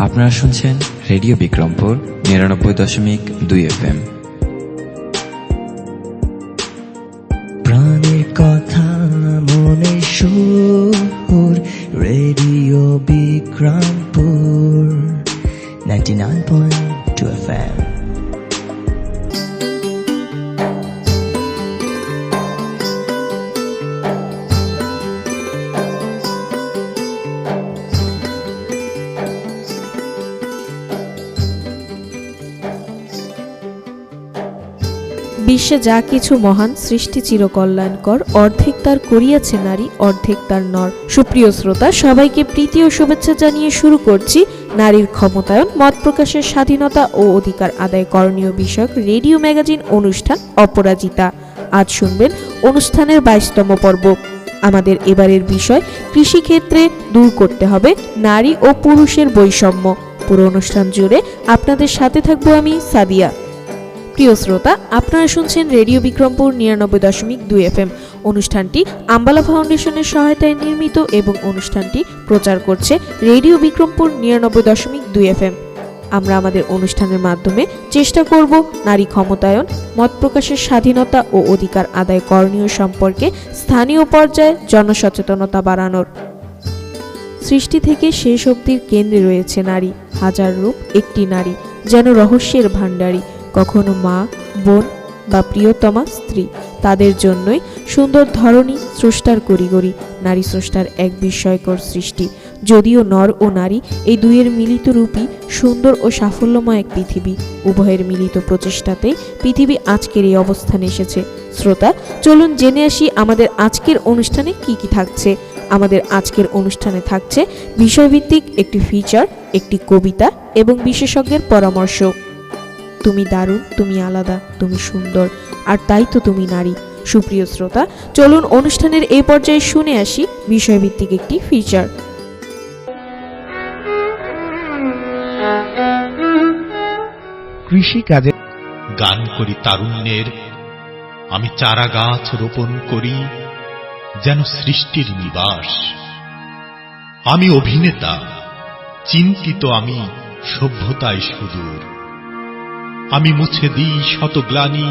আপনারা শুনছেন radio Bikrampur ৯৯.২ FM। প্রাণের কথা মনে সুর, রেডিও বিক্রমপুর 99.2 FM। বিশ্বে যা কিছু মহান সৃষ্টি চিরকল্যাণকর, অর্ধেক তার করিয়াছে নারী, অর্ধেক তার নর। সুপ্রিয় শ্রোতা, সবাইকে প্রীতি ও শুভেচ্ছা জানিয়ে শুরু করছি নারীর ক্ষমতায়ন, মত প্রকাশের স্বাধীনতা ও অধিকার আদায় করণীয় বিষয়ক রেডিও ম্যাগাজিন অনুষ্ঠান অপরাজিতা। আজ শুনবেন অনুষ্ঠানের 22তম পর্ব। আমাদের এবারের বিষয়, কৃষিক্ষেত্রে দূর করতে হবে নারী ও পুরুষের বৈষম্য। পুরো অনুষ্ঠান জুড়ে আপনাদের সাথে থাকবো আমি সাদিয়া। প্রিয় শ্রোতা, আপনারা শুনছেন রেডিও বিক্রমপুর ৯৯.২ FM। অনুষ্ঠানটি আম্বালা ফাউন্ডেশনের সহায়তায় নির্মিত এবং অনুষ্ঠানটি প্রচার করছে রেডিও বিক্রমপুর ৯৯.২ FM। আমরা আমাদের অনুষ্ঠানের মাধ্যমে চেষ্টা করব নারী ক্ষমতায়ন, মত প্রকাশের স্বাধীনতা ও অধিকার আদায় করণীয় সম্পর্কে স্থানীয় পর্যায়ে জনসচেতনতা বাড়ানোর। সৃষ্টি থেকে শেষ অবধির কেন্দ্রে রয়েছে নারী। হাজার রূপ একটি নারী, যেন রহস্যের ভাণ্ডারী। কখনো মা, বোন বা প্রিয়তমা স্ত্রী, তাদের জন্যই সুন্দর ধরনী স্রষ্টার করিগরি। নারী স্রষ্টার এক বিস্ময়কর সৃষ্টি। যদিও নর ও নারী এই দুইয়ের মিলিত রূপই সুন্দর ও সাফল্যময় এক পৃথিবী। উভয়ের মিলিত প্রচেষ্টাতে পৃথিবী আজকের এই অবস্থানে এসেছে। শ্রোতা, চলুন জেনে আসি আমাদের আজকের অনুষ্ঠানে কি কি থাকছে। আমাদের আজকের অনুষ্ঠানে থাকছে বিষয়ভিত্তিক একটি ফিচার, একটি কবিতা এবং বিশেষজ্ঞের পরামর্শ। তুমি দারুণ, তুমি আলাদা, তুমি সুন্দর, আর তাই তো তুমি নারী। সুপ্রিয় শ্রোতা, চলুন অনুষ্ঠানের এই পর্যায়ে শুনে আসি বিষয়ভিত্তিক একটি ফিচার। কৃষিকাজে গান করি তারুণ্যের, আমি চারা গাছ রোপণ করি যেন সৃষ্টির নিবাস। আমি অভিনেতা, চিন্তিত আমি সভ্যতায় সুদূর। আমি মুছে দিই শত গ্লানি,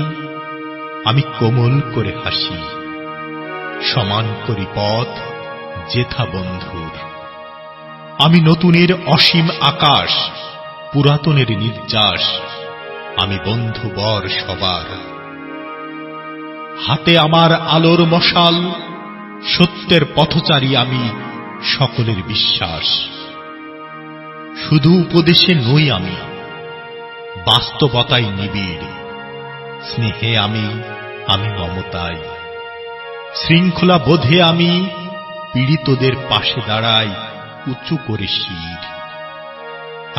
আমি কোমল করে হাসি। সমান করি পথ যেথা বন্ধুর। আমি নতুনের অসীম আকাশ, পুরাতনের নির্যাস। আমি বন্ধু বর সবার। হাতে আমার আলোর মশাল, সত্যের পথচারী আমি, সকলের বিশ্বাস। শুধু উপদেশে নই আমি, বাস্তবতাই নিবিড়। স্নেহে আমি মমতায়। শৃঙ্খলা বোধে আমি পীড়িতদের পাশে দাঁড়াই উঁচু করে শির।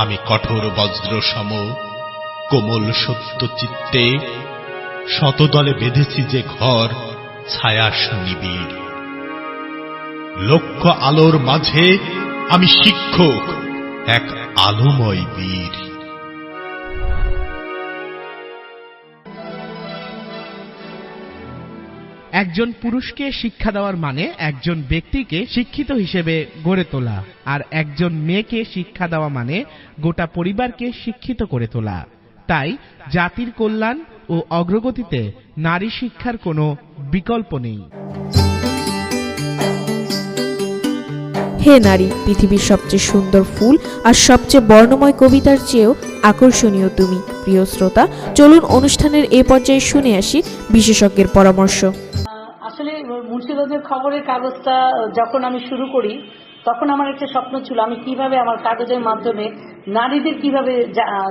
আমি কঠোর বজ্র সম, কোমল সত্য চিত্তে। শতদলে বেঁধেছি যে ঘর, ছায়াস নিবিড়। লক্ষ আলোর মাঝে আমি শিক্ষক, এক আলোময় বীর। একজন পুরুষকে শিক্ষা দেওয়ার মানে একজন ব্যক্তিকে শিক্ষিত হিসেবে গড়ে তোলা, আর একজন মেয়েকে শিক্ষা দেওয়া মানে গোটা পরিবারকে শিক্ষিত করে তোলা। তাই জাতির কল্যাণ ও অগ্রগতিতে নারী শিক্ষার কোনো বিকল্প নেই। হে নারী, পৃথিবীর সবচেয়ে সুন্দর ফুল আর সবচেয়ে বর্ণময় কবিতার চেয়েও আকর্ষণীয় তুমি। প্রিয় শ্রোতা, চলুন অনুষ্ঠানের এই পর্যায়ে শুনে আসি বিশেষজ্ঞের পরামর্শ। আসলে মুন্সিগঞ্জের খবরের কাগজটা যখন আমি শুরু করি, তখন আমার একটা স্বপ্ন ছিল আমি কিভাবে আমার কাগজের মাধ্যমে নারীদের কিভাবে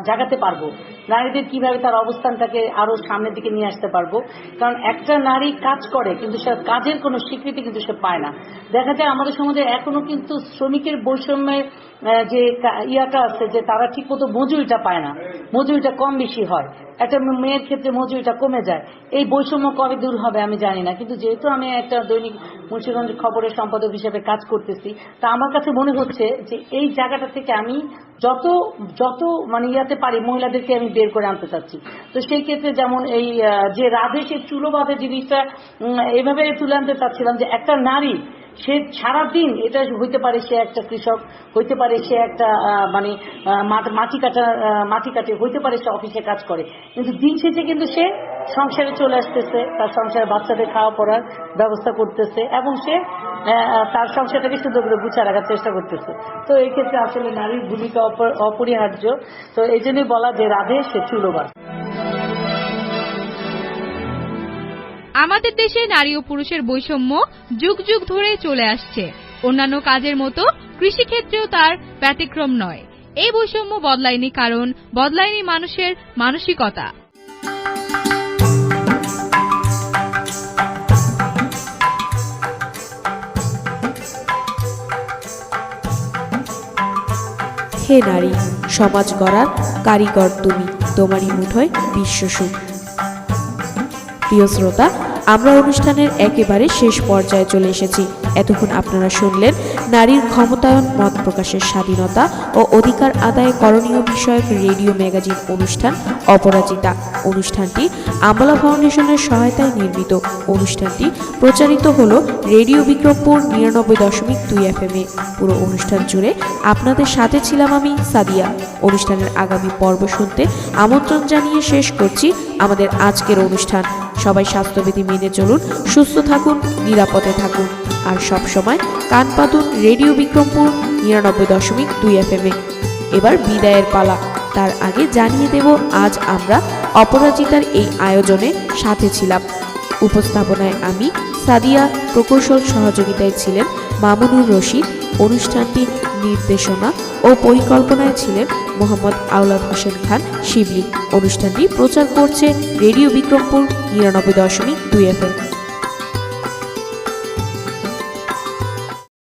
জাগাতে পারবো, নারীদের কিভাবে তার অবস্থানটাকে আরো সামনের দিকে নিয়ে আসতে পারবো। কারণ একটা নারী কাজ করে কিন্তু সে কাজের কোনো স্বীকৃতি কিন্তু সে পায় না। দেখা যায় আমাদের সমাজে এখনো কিন্তু শ্রমিকের বৈষম্যের যে ইয়াটা আছে, যে তারা ঠিক মতো মজুরিটা পায় না, মজুরিটা কম বেশি হয়। একটা মেয়ের ক্ষেত্রে মজুরিটা কমে যায়। এই বৈষম্য কবে দূর হবে আমি জানি না, কিন্তু যেহেতু আমি একটা দৈনিক মুন্সিগঞ্জ খবরের সম্পাদক হিসেবে কাজ করতেছি, তা আমার কাছে মনে হচ্ছে যে এই জায়গাটা থেকে আমি যত মানে ইয়াতে পারি মহিলাদেরকে আমি বের করে আনতে চাচ্ছি। তো সেই ক্ষেত্রে যেমন এই যে রাধে সে চুলো বাঁধে জিনিসটা এভাবে তুলে আনতে চাচ্ছিলাম, যে একটা নারী সে সারাদিন, এটা হইতে পারে সে একটা কৃষক, হইতে পারে সে একটা মাটি কাটে, হইতে পারে সে অফিসে কাজ করে, কিন্তু দিন শেষে কিন্তু সে সংসারে চলে আসতেছে, তার সংসারে বাচ্চাদের খাওয়া পড়ার ব্যবস্থা করতেছে এবং সে তার সংসারটাকে সুন্দর করে গুছিয়ে রাখার চেষ্টা করতেছে। তো এই ক্ষেত্রে আসলে নারীর ভূমিকা অপরিহার্য। তো এই জন্যই বলা যে রাধে সে চুলোবার। আমাদের দেশে নারী ও পুরুষের বৈষম্য যুগ যুগ ধরে চলে আসছে। অন্যান্য কাজের মতো কৃষিক্ষেত্রেও তার ব্যতিক্রম নয়। এই বৈষম্য বদলায়নি, কারণ বদলায়নি মানুষের মানসিকতা। হে নারী, সমাজ গড়ার কারিগর তুমি, তোমারই মুঠোয় বিশ্বসুখ। প্রিয় শ্রোতা, আমরা অনুষ্ঠানের একেবারে শেষ পর্যায়ে চলে এসেছি। এতক্ষণ আপনারা শুনলেন নারীর ক্ষমতায়ন, মত প্রকাশের স্বাধীনতা ও অধিকার আদায় করণীয় বিষয়ক রেডিও ম্যাগাজিন অনুষ্ঠান অপরাজিতা। অনুষ্ঠানটি আমলা ফাউন্ডেশনের সহায়তায় নির্মিত। অনুষ্ঠানটি প্রচারিত হলো রেডিও বিক্রমপুর 99.2 FM এ। পুরো অনুষ্ঠান জুড়ে আপনাদের সাথে ছিলাম আমি, সাদিয়া। অনুষ্ঠানের আগামী পর্ব শুনতে আমন্ত্রণ জানিয়ে শেষ করছি আমাদের আজকের অনুষ্ঠান। সবাই স্বাস্থ্যবিধি মেনে চলুন, সুস্থ থাকুন, নিরাপদে থাকুন, আর সব সময় কান পাতুন রেডিও বিক্রমপুর 99.2 FM এ। এবার বিদায়ের পালা। তার আগে জানিয়ে দেব আজ আমরা অপরাজিতার এই আয়োজনে সাথে ছিলাম। উপস্থাপনায় আমি সাদিয়া, প্রকৌশল সহযোগিতায় ছিলেন মামুনুর রশিদ। অনুষ্ঠানটি নির্দেশনা ও পরিকল্পনায় ছিলেন মোহাম্মদ আওলাদ হোসেন খান শিবলি। অনুষ্ঠানটি প্রচার করছে রেডিও বিক্রমপুর 99.2 FM।